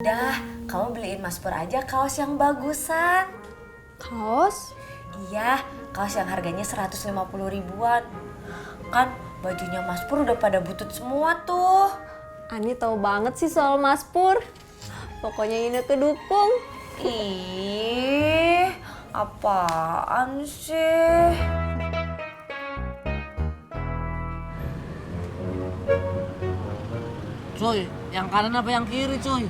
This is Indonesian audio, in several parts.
Dah, kamu beliin Mas Pur aja kaos yang bagusan. Kaos? Iya, kaos yang harganya 150 ribuan. Kan bajunya Mas Pur udah pada butut semua tuh. Ani tahu banget sih soal Mas Pur. Pokoknya Ineke dukung. Ih, apaan sih? Coy, yang kanan apa yang kiri, coy?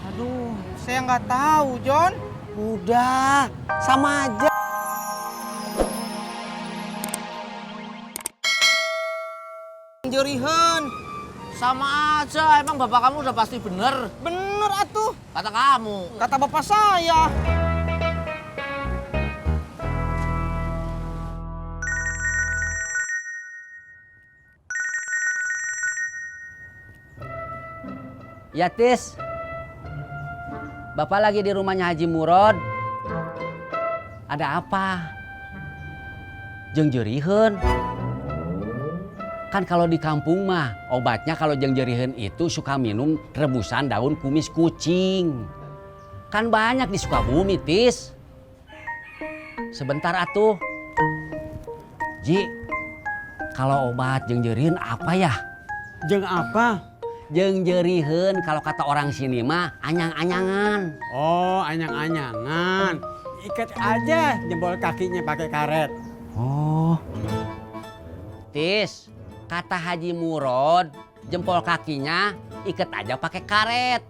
Aduh, saya nggak tahu, John. Udah, sama aja. Jorihan. Sama aja, emang bapak kamu udah pasti bener. Bener atuh, Kata kamu. kata bapak saya. Ya Tis, Bapak lagi di rumahnya Haji Murod. Ada apa? Jeung jeuriheun. Kan kalau di kampung mah obatnya kalau jeung jeuriheun itu suka minum rebusan daun kumis kucing. Kan banyak di Sukabumi, Tis. Sebentar atuh. Ji, kalau obat jeung jeuriheun apa ya? Jeung apa? Jeung jeuriheun kalau kata orang sini mah anyang-anyangan. Oh, anyang-anyangan. Ikat aja jempol kakinya pakai karet. Oh. Tis, kata Haji Murod, jempol kakinya ikat aja pakai karet.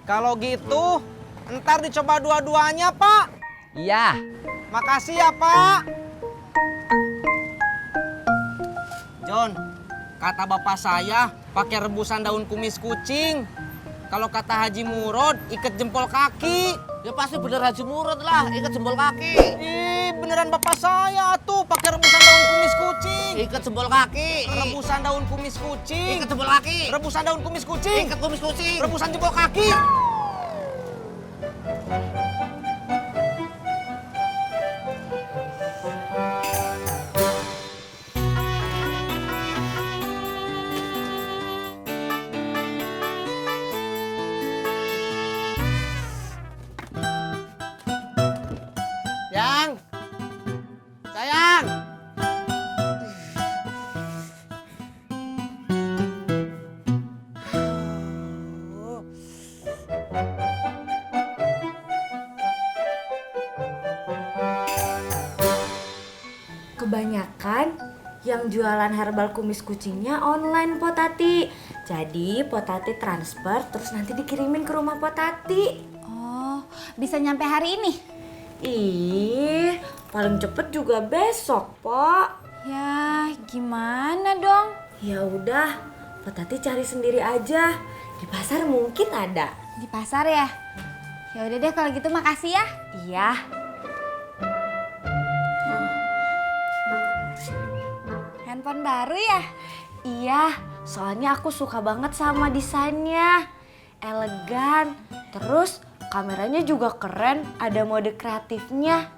Kalau gitu, ntar dicoba dua-duanya, Pak. Iya. Makasih ya, Pak. John, kata bapak saya pakai rebusan daun kumis kucing. Kalau kata Haji Murod, ikat jempol kaki. Ya pasti bener Haji Murad lah, ikat jempol kaki. Ih, beneran bapak saya tuh pakai rebusan daun kumis kucing. Ikat jempol kaki. Rebusan daun kumis kucing. Ikat jempol kaki. Rebusan daun kumis kucing. Ikat kumis kucing. Rebusan jempol kaki. Yang. Sayang. Kebanyakan yang jualan herbal kumis kucingnya online, Potati. Jadi Potati transfer terus nanti dikirimin ke rumah Potati. Oh, bisa nyampe hari ini? Ih, paling cepet juga besok, Pak. Ya, gimana dong? Ya udah, Potati cari sendiri aja. Di pasar mungkin ada. Di pasar ya? Ya udah deh kalau gitu makasih ya. Iya. Handphone baru ya? Iya, soalnya aku suka banget sama desainnya. Elegan, terus kameranya juga keren, ada mode kreatifnya.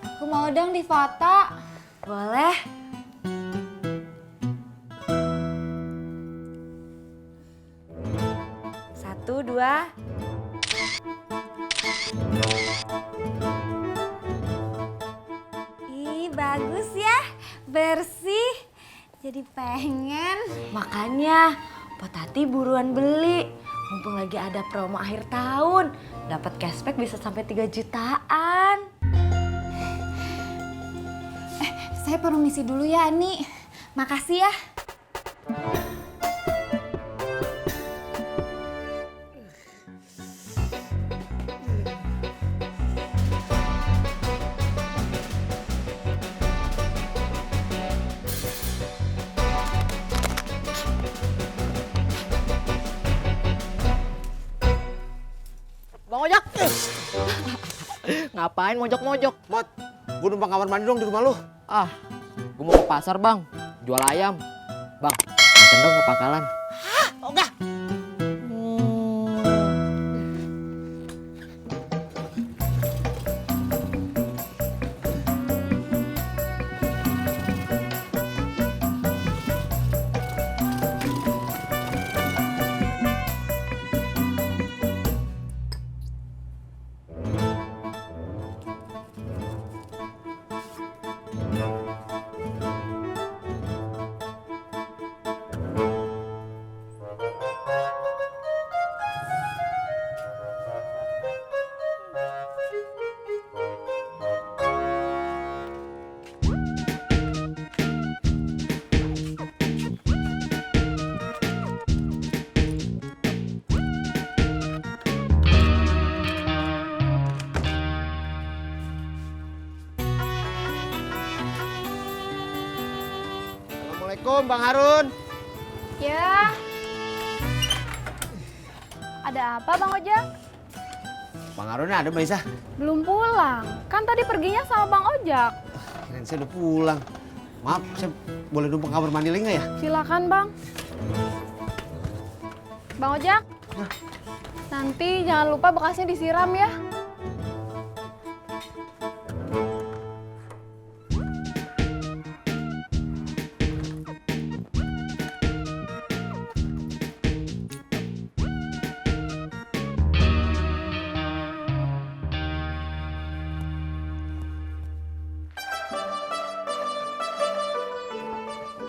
Aku mau dong difoto. Boleh? Satu, dua. Ih, bagus ya. Bersih. Jadi pengen. Makanya, Potati buruan beli. Mumpung lagi ada promo akhir tahun. Dapat cashback bisa sampai 3 jutaan. Saya permisi dulu ya, Ani. Makasih ya. Bang Ojak. Ngapain mojok-mojok? Mot, gue numpang kamar mandi dong di rumah lu. Ah, gue mau ke pasar bang, jual ayam. Bang, anten dong ke pangkalan. Ogah. Assalamualaikum Bang Harun. Ya. Ada apa Bang Ojak? Bang Harun ada Mbak Isa? Belum pulang. Kan tadi perginya sama Bang Ojak. Kirain saya udah pulang. Maaf, saya boleh numpang kamar mandi lagi nggak ya? Silakan Bang. Bang Ojak. Nanti jangan lupa bekasnya disiram ya.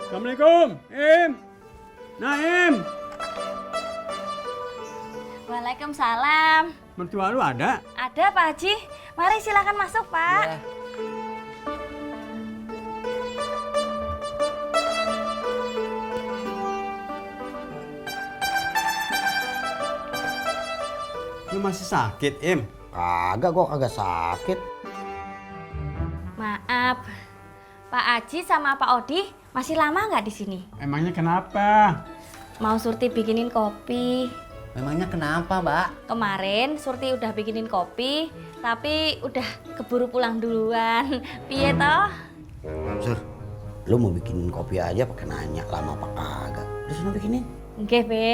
Assalamualaikum, Im. Naim, Waalaikumsalam. mertua lu ada? Ada Pak Haji. Mari silakan masuk Pak. Lu masih sakit, Im? Kagak, gua kagak sakit. Maaf, Pak Haji sama Pak Odi masih lama nggak di sini? Emangnya kenapa? Mau Surti bikinin kopi. Memangnya kenapa, Mbak? Kemarin Surti udah bikinin kopi, tapi udah keburu pulang duluan. Piye toh? Sur, lu mau bikin kopi aja pakai nanya lama apa kagak? Udah sana bikinin. Nggih, Be.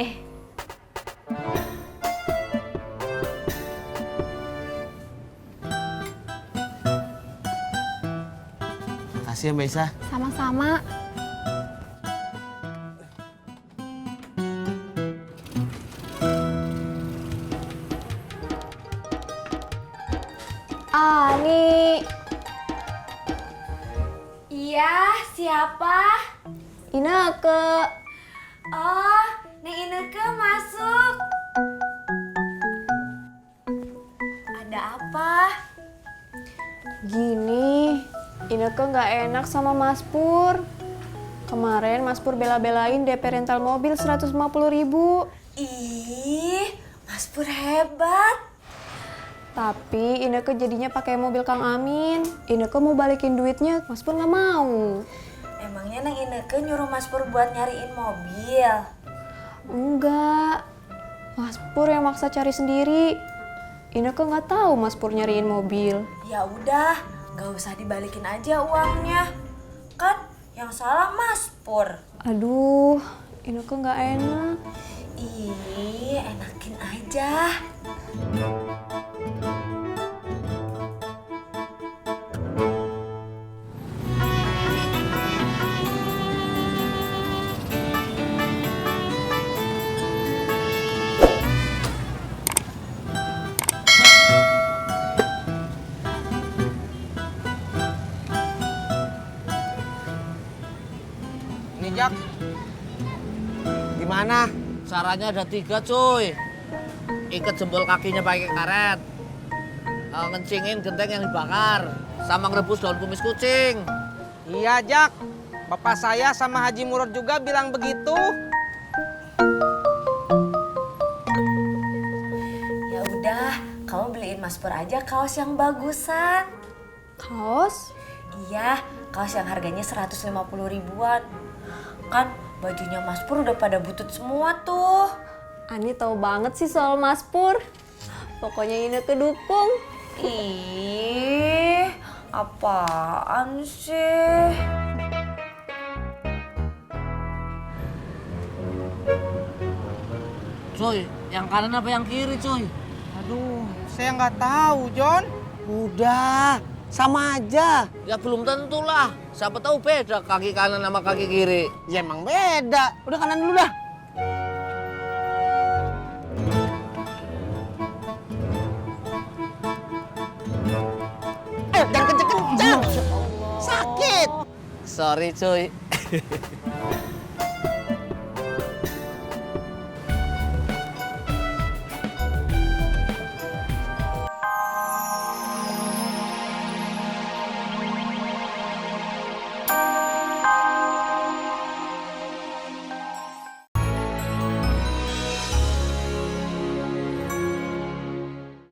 Makasih ya Mbak Isa. Sama-sama. Ani, Iya, siapa? Ineke. Oh, Neng Ineke masuk. Ada apa? Gini, Ineke nggak enak sama Mas Pur. Kemarin Mas Pur bela-belain DP rental mobil 150.000. Ih, Mas Pur hebat. Tapi Ineke jadinya pakai mobil Kang Amin. Ineke mau balikin duitnya, Mas Pur nggak mau. Emangnya Neng Ineke nyuruh Mas Pur buat nyariin mobil? Enggak, Mas Pur yang maksa cari sendiri. Ineke nggak tahu Mas Pur nyariin mobil. Ya udah, gak usah dibalikin aja uangnya. Kan yang salah Mas Pur. Aduh, Ineke nggak enak. Ih, enakin aja. Ini Jak. Gimana? Caranya ada 3 cuy. Ikat jempol kakinya pakai karet. Ngencingin genteng yang dibakar. Sama ngerebus daun kumis kucing. Iya Jak. Bapak saya sama Haji Murad juga bilang begitu. Ya udah, kamu beliin Mas Pur aja kaos yang bagusan. Kaos? Iya, kaos yang harganya 150 ribuan. Kan bajunya Mas Pur udah pada butut semua tuh. Ani tahu banget sih soal Mas Pur. Pokoknya Ineke dukung. Ih, apaan sih? Cuy, yang kanan apa yang kiri cuy? Aduh, saya nggak tahu, John. Udah, sama aja. Ya belum tentu lah. Siapa tahu beda kaki kanan sama kaki kiri. Ya emang beda. Udah kanan dulu dah. Jangan kenceng-kenceng. Sakit. Sorry cuy.